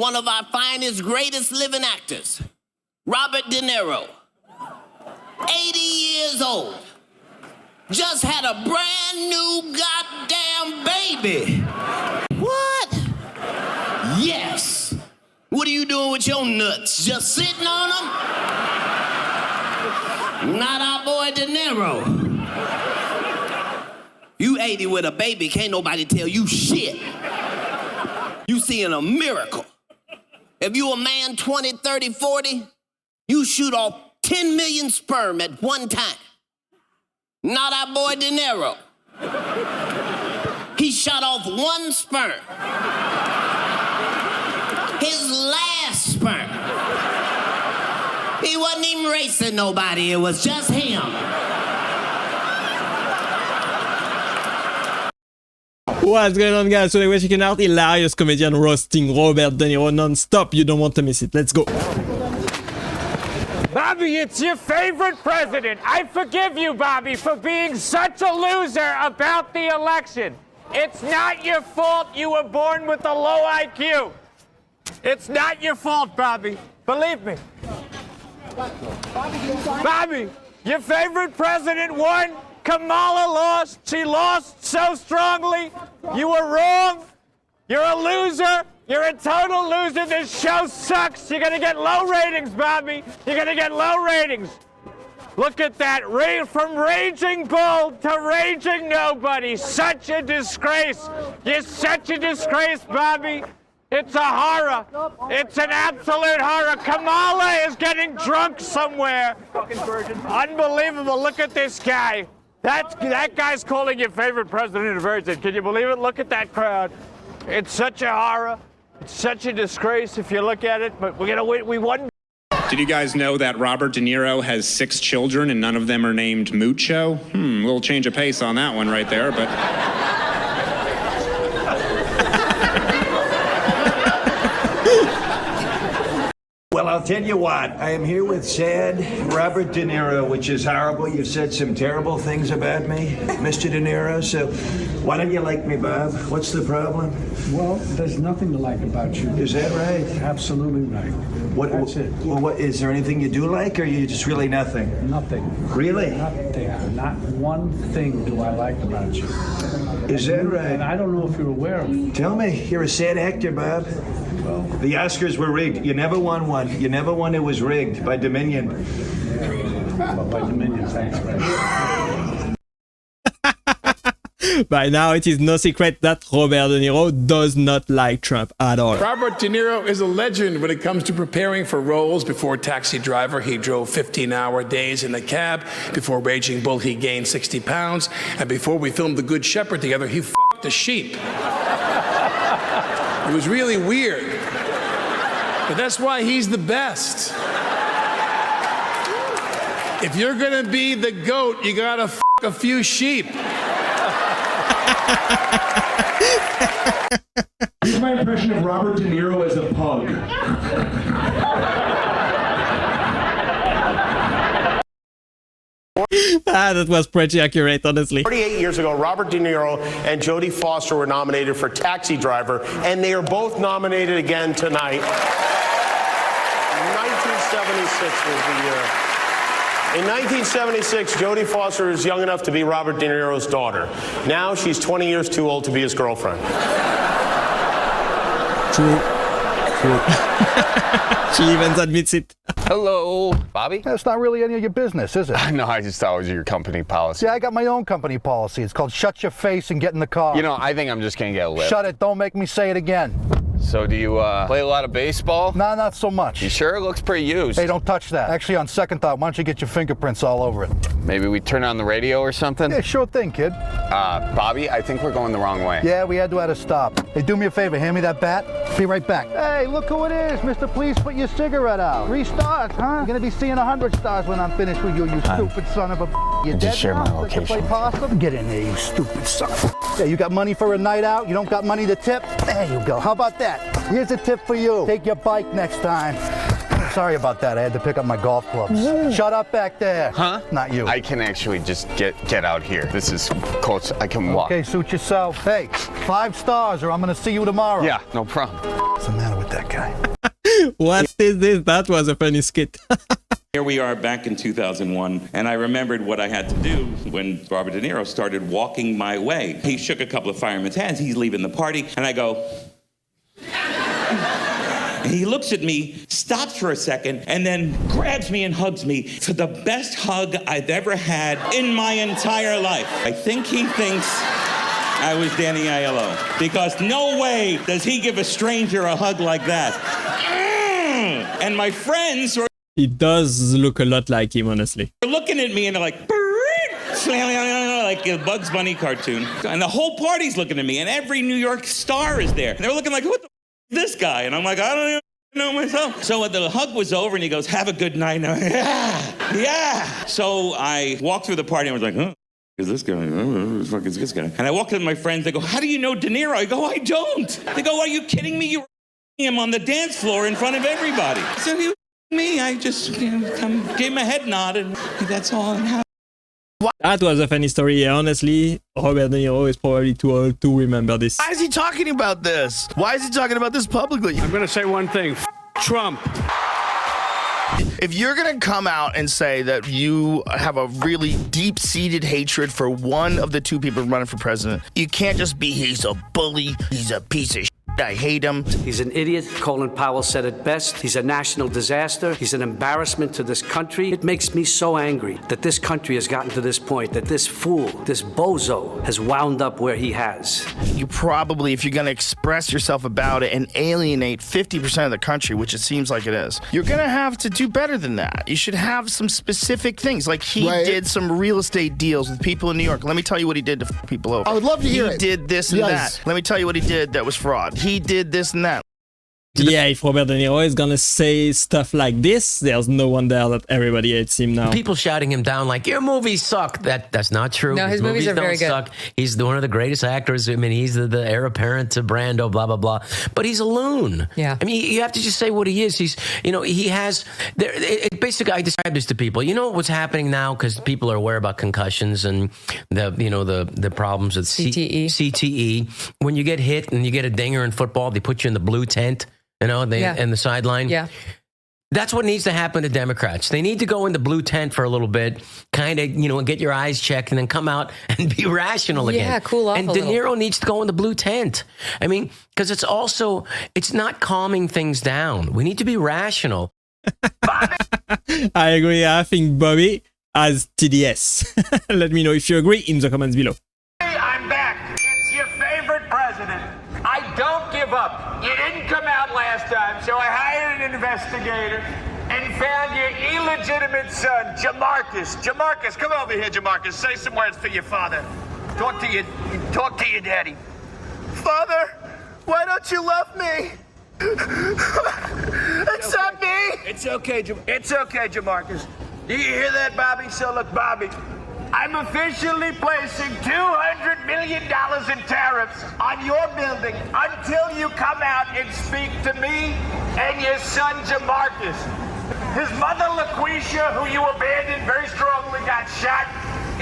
one of our finest, greatest living actors, Robert De Niro, 80 years old, just had a brand new goddamn baby. What? Yes. What are you doing with your nuts? Just sitting on them? Not our boy De Niro. You 80 with a baby, can't nobody tell you shit. You seeing a miracle. If you a man 20, 30, 40, you shoot off 10 million sperm at one time. Not our boy De Niro. He shot off one sperm. His last sperm. He wasn't even racing nobody, it was just him. What's going on, guys? So we're checking out hilarious comedian roasting Robert De Niro non-stop. You don't want to miss it. Let's go. Bobby, it's your favorite president. I forgive you, Bobby, for being such a loser about the election. It's not your fault you were born with a low IQ. It's not your fault, Bobby. Believe me. Bobby, your favorite president won. Kamala lost. She lost so strongly. You were wrong. You're a loser. You're a total loser. This show sucks. You're going to get low ratings, Bobby. You're going to get low ratings. Look at that. From raging bull to raging nobody. Such a disgrace. You're such a disgrace, Bobby. It's a horror. It's an absolute horror. Kamala is getting drunk somewhere. Unbelievable. Look at this guy. That guy's calling your favorite president a virgin. Can you believe it? Look at that crowd. It's such a horror. It's such a disgrace if you look at it, but we're gonna win. We won. Did you guys know that Robert De Niro has 6 children and none of them are named Mucho? Little change of pace on that one right there, but... Well, I'll tell you what, I am here with sad Robert De Niro, which is horrible. You've said some terrible things about me, Mr. De Niro, so why don't you like me, Bob? What's the problem? Well, there's nothing to like about you. Is that right? Absolutely right. That's it. Well, is there anything you do like, or you just really nothing? Nothing. Really? Nothing. Not one thing do I like about you. Is that right? And I don't know if you're aware of it. Tell me, you're a sad actor, Bob. Well, the Oscars were rigged. You never won one. You never won. It was rigged by Dominion. Well, by Dominion, thanks, man. By now, it is no secret that Robert De Niro does not like Trump at all. Robert De Niro is a legend when it comes to preparing for roles. Before Taxi Driver, he drove 15-hour days in a cab. Before Raging Bull, he gained 60 pounds. And before we filmed The Good Shepherd together, he f***ed a sheep. It was really weird. But that's why he's the best. If you're gonna be the GOAT, you gotta f*** a few sheep. This is my impression of Robert De Niro as a pug. That was pretty accurate, honestly. 48 years ago, Robert De Niro and Jodie Foster were nominated for Taxi Driver, and they are both nominated again tonight. 1976 was the year. In 1976, Jodie Foster was young enough to be Robert De Niro's daughter. Now she's 20 years too old to be his girlfriend. True. She even admits it. Hello, Bobby? That's not really any of your business, is it? No, I just thought it was your company policy. Yeah, I got my own company policy. It's called shut your face and get in the car. You know, I think I'm just gonna get a lift. Shut it. Don't make me say it again. So do you play a lot of baseball? Nah, not so much. You sure? It looks pretty used. Hey, don't touch that. Actually, on second thought, why don't you get your fingerprints all over it? Maybe we turn on the radio or something? Yeah, sure thing, kid. Bobby, I think we're going the wrong way. Yeah, we had to add a stop. Hey, do me a favor. Hand me that bat. Be right back. Hey, look who it is. Mr. Please put your cigarette out. 3 stars, huh? You're gonna be seeing 100 stars when I'm finished with you, you stupid son of a... You dead share now? my location. Play possum? Get in there, you stupid son of a... Yeah, you got money for a night out? You don't got money to tip? There you go. How about that? Here's a tip for you. Take your bike next time. Sorry about that. I had to pick up my golf clubs. Shut up back there. Huh? Not you. I can actually just get out here. This is close. I can walk. Okay, suit yourself. Hey, 5 stars or I'm gonna see you tomorrow. Yeah, no problem. What's the matter with that guy. What is this? That was a funny skit. Here we are back in 2001, and I remembered what I had to do when Robert De Niro started walking my way. He shook a couple of firemen's hands. He's leaving the party, and I go... And he looks at me, stops for a second, and then grabs me and hugs me for the best hug I've ever had in my entire life. I think he thinks I was Danny Aiello, because no way does he give a stranger a hug like that. And my friends were... He does look a lot like him, honestly. They're looking at me and they're like... like a Bugs Bunny cartoon. And the whole party's looking at me, and every New York star is there. And they're looking like, what the this guy? And I'm like, I don't even know myself. So the hug was over, and he goes, have a good night. And I'm like, yeah. So I walked through the party, and I was like, huh? Is this guy? Who the fuck is this guy? And I walked up to my friends. They go, how do you know De Niro? I go, I don't. They go, are you kidding me? You were him on the dance floor in front of everybody. I said, you me? I just gave him a head nod, and that's all that happened. That was a funny story. Honestly, Robert De Niro is probably too old to remember this. Why is he talking about this? Why is he talking about this publicly? I'm going to say one thing. Trump. If you're going to come out and say that you have a really deep-seated hatred for one of the two people running for president, you can't just be, he's a bully, he's a piece of shit, I hate him. He's an idiot. Colin Powell said it best. He's a national disaster. He's an embarrassment to this country. It makes me so angry that this country has gotten to this point, that this fool, this bozo, has wound up where he has. You probably, if you're going to express yourself about it and alienate 50% of the country, which it seems like it is, you're going to have to do better than that. You should have some specific things. Like he did some real estate deals with people in New York. Let me tell you what he did to people over. I would love to hear it. He did this and that. Let me tell you what he did that was fraud. He did this and that. Yeah, if Robert De Niro is gonna say stuff like this, there's no wonder that everybody hates him now. People shouting him down like, your movies suck. That's not true. No, his movies are very good. Suck. He's one of the greatest actors. I mean, he's the heir apparent to Brando, blah, blah, blah. But he's a loon. Yeah. I mean, you have to just say what he is. He's, he has, basically, I describe this to people. You know what's happening now? Because people are aware about concussions and the problems with CTE. When you get hit and you get a dinger in football, they put you in the blue tent. And the sideline. Yeah. That's what needs to happen to Democrats. They need to go in the blue tent for a little bit, kind of, get your eyes checked and then come out and be rational again. Yeah, cool off and a De little. Niro needs to go in the blue tent. I mean, because it's not calming things down. We need to be rational. I agree. I think Bobby has TDS. Let me know if you agree in the comments below. Hey, I'm back. It's your favorite president. I don't give up. You didn't come out last time, so I hired an investigator and found your illegitimate son, Jamarcus. Jamarcus, come over here, Jamarcus. Say some words for your father. Talk to your daddy. Father, why don't you love me? Accept me. It's okay, Jamarcus. Do you hear that, Bobby? So look, Bobby, I'm officially placing $200 million in tariffs on your building until you come out and speak to me and your son Jamarcus. His mother LaQuisha, who you abandoned very strongly, got shot.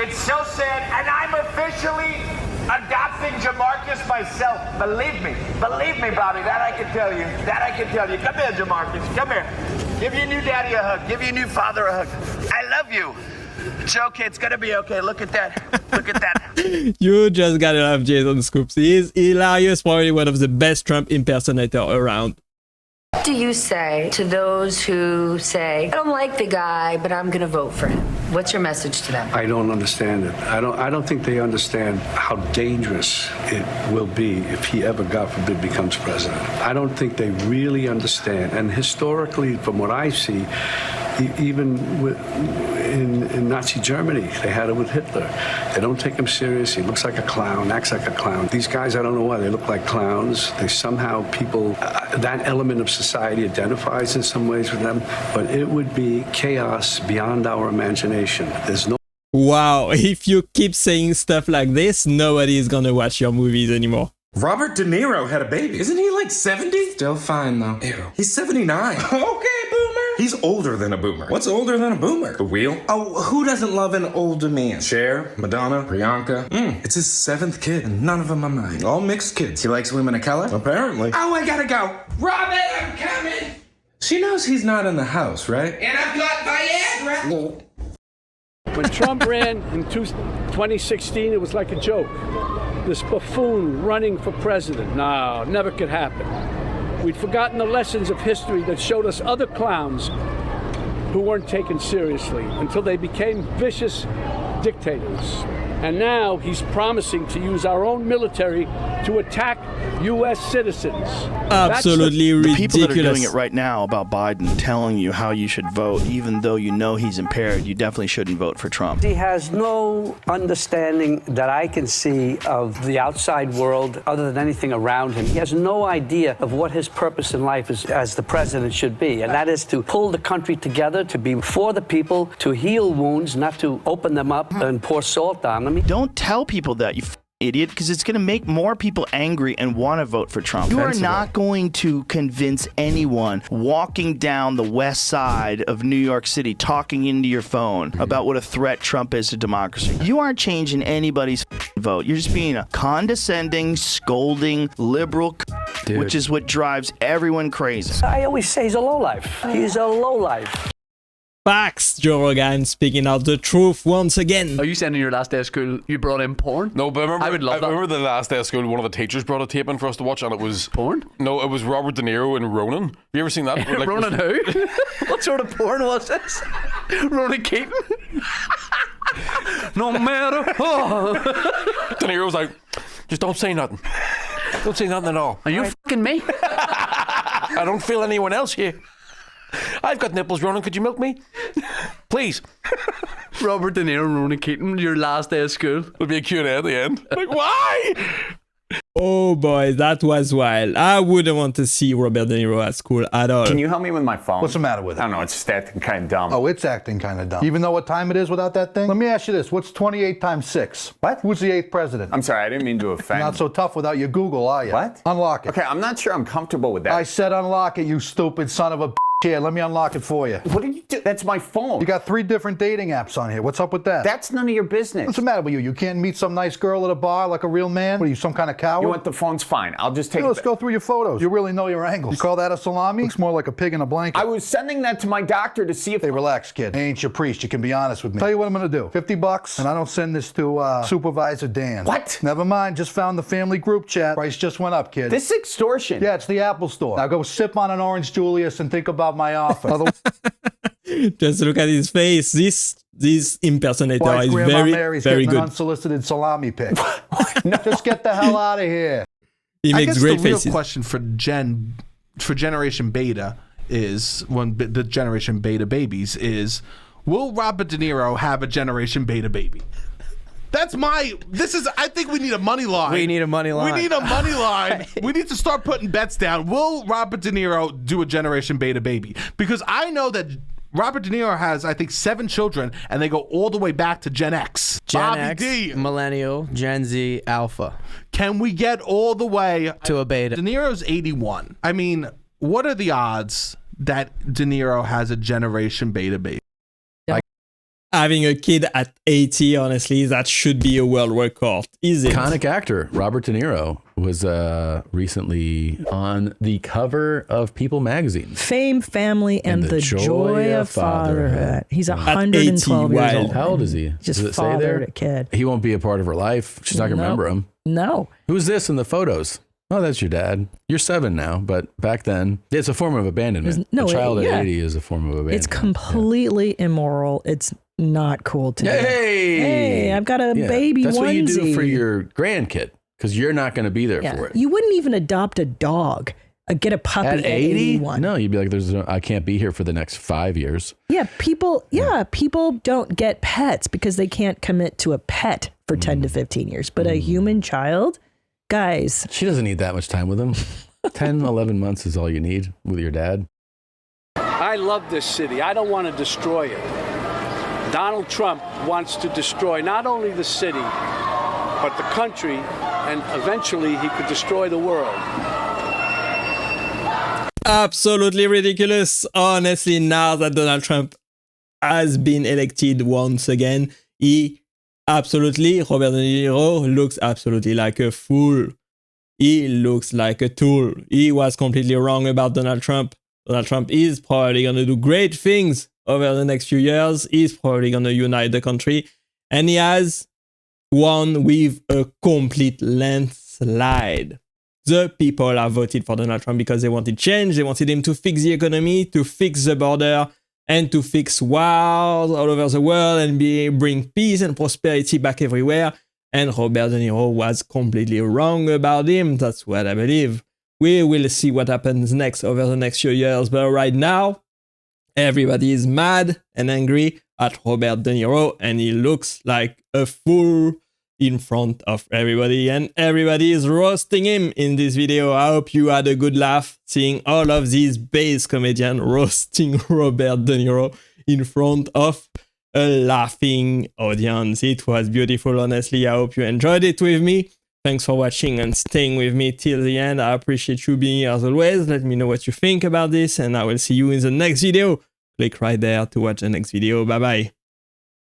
It's so sad, and I'm officially adopting Jamarcus myself. Believe me, Bobby, that I can tell you. Come here, Jamarcus, come here. Give your new daddy a hug. Give your new father a hug. I love you. It's okay. It's gonna be okay. Look at that. You just gotta love Jason Scoops. He is hilarious. Probably one of the best Trump impersonator around. What do you say to those who say, I don't like the guy, but I'm gonna vote for him? What's your message to them? I don't understand it. I don't think they understand how dangerous it will be if he ever, God forbid, becomes president. I don't think they really understand. And historically, from what I see, even in Nazi Germany, they had it with Hitler. They don't take him serious. He looks like a clown, acts like a clown. These guys, I don't know why, they look like clowns. They somehow, that element of society identifies in some ways with them, but it would be chaos beyond our imagination. There's no... Wow, if you keep saying stuff like this, nobody is gonna watch your movies anymore. Robert De Niro had a baby. Isn't he like 70? Still fine though. Ew. He's 79. Okay, boomer. He's older than a boomer. What's older than a boomer? The wheel? Oh, who doesn't love an older man? Cher, Madonna, Priyanka. It's his 7th kid, and none of them are mine. All mixed kids. He likes women of color? Apparently. Oh, I gotta go. Robert, I'm coming. She knows he's not in the house, right? And I've got Viagra. When Trump ran in 2016, it was like a joke. This buffoon running for president. No, never could happen. We'd forgotten the lessons of history that showed us other clowns who weren't taken seriously until they became vicious dictators. And now he's promising to use our own military to attack U.S. citizens. Absolutely ridiculous. The people that are doing it right now about Biden telling you how you should vote, even though you know he's impaired, you definitely shouldn't vote for Trump. He has no understanding that I can see of the outside world other than anything around him. He has no idea of what his purpose in life is as the president should be, and that is to pull the country together, to be for the people, to heal wounds, not to open them up and pour salt on them. Don't tell people that, you idiot, because it's going to make more people angry and want to vote for Trump. You are not going to convince anyone walking down the west side of New York City talking into your phone about what a threat Trump is to democracy. You aren't changing anybody's vote. You're just being a condescending, scolding, liberal which is what drives everyone crazy. I always say he's a lowlife. He's a lowlife. Facts, Joe Rogan speaking out the truth once again. Are you saying in your last day of school you brought in porn? No, but I would love that. remember the last day of school, one of the teachers brought a tape in for us to watch, and it was porn. No, it was Robert De Niro in Ronin. Have you ever seen that? Ronin who? What sort of porn was this? Ronin Keaton? No matter what. De Niro's like, just don't say nothing. Don't say nothing at all. Are you fucking me? I don't feel anyone else here. I've got nipples, Ronan. Could you milk me? Please. Robert De Niro, Ronan Keaton, your last day of school. There'll be a Q&A at the end. Like, why? Oh boy, that was wild. I wouldn't want to see Robert De Niro at school at all. Can you help me with my phone? What's the matter with it? I don't know, it's just acting kind of dumb. Oh, it's acting kind of dumb. Even though what time it is without that thing? Let me ask you this. What's 28 times 6? What? Who's the 8th president? I'm sorry, I didn't mean to offend. You're not so tough without your Google, are you? What? Unlock it. Okay, I'm not sure I'm comfortable with that. I said unlock it, you stupid son of a Here, let me unlock it for you. What did you do? That's my phone. You got 3 different dating apps on here. What's up with that? That's none of your business. What's the matter with you? You can't meet some nice girl at a bar like a real man? What are you, some kind of coward? You know what? The phone's fine. I'll just take it. Let's go through your photos. You really know your angles. You call that a salami? Looks more like a pig in a blanket. I was sending that to my doctor to see if... Hey, relax, kid. I ain't your priest. You can be honest with me. Tell you what I'm gonna do. $50, and I don't send this to Supervisor Dan. What? Never mind. Just found the family group chat. Price just went up, kid. This is extortion. Yeah, it's the Apple Store. Now go sip on an orange Julius and think about my offer. Just look at his face. This impersonator is very, very good. An unsolicited salami pic. No. Just get the hell out of here. He makes great faces. The real question for Generation Beta is, when the Generation Beta babies is, will Robert De Niro have a Generation Beta baby? That's I think we need a money line. We need a money line. We need a money line. We need to start putting bets down. Will Robert De Niro do a Generation Beta baby? Because I know that Robert De Niro has, I think, 7 children, and they go all the way back to Gen X. Gen X, Millennial, Gen Z, Alpha. Can we get all the way to a beta? De Niro's 81. I mean, what are the odds that De Niro has a Generation Beta baby? Having a kid at 80, honestly, that should be a world record. Is it? Iconic actor Robert De Niro was recently on the cover of People magazine. Fame, family, and the joy of fatherhood. He's 112 years old. How old is he? Just Does it say there? fathered a kid. He won't be a part of her life. She's not going to remember him. No. Who's this in the photos? Oh, that's your dad. You're 7 now, but back then, it's a form of abandonment. A child at 80 is a form of abandonment. It's completely immoral. It's not cool to me. Hey, I've got a baby That's onesie. what you do for your grandkid, because you're not going to be there for it. You wouldn't even adopt a dog. Get a puppy at 81. No, you'd be like, I can't be here for the next 5 years. Yeah, people don't get pets because they can't commit to a pet for 10 to 15 years. But a human child, guys. She doesn't need that much time with him. 10, 11 months is all you need with your dad. I love this city. I don't want to destroy it. Donald Trump wants to destroy not only the city, but the country, and eventually he could destroy the world. absolutely ridiculous. Honestly, now that Donald Trump has been elected once again, Robert De Niro looks absolutely like a fool. He looks like a tool. He was completely wrong about Donald Trump. Donald Trump is probably going to do great things over the next few years. He's probably going to unite the country. And he has won with a complete landslide. The people have voted for Donald Trump because they wanted change. They wanted him to fix the economy, to fix the border, and to fix wars all over the world and bring peace and prosperity back everywhere. And Robert De Niro was completely wrong about him. That's what I believe. We will see what happens next over the next few years. But right now, everybody is mad and angry at Robert De Niro, and he looks like a fool in front of everybody, and everybody is roasting him in this video. I hope you had a good laugh seeing all of these base comedians roasting Robert De Niro in front of a laughing audience. It was beautiful, honestly. I hope you enjoyed it with me. Thanks for watching and staying with me till the end. I appreciate you being here as always. Let me know what you think about this, and I will see you in the next video. Click right there to watch the next video. Bye bye.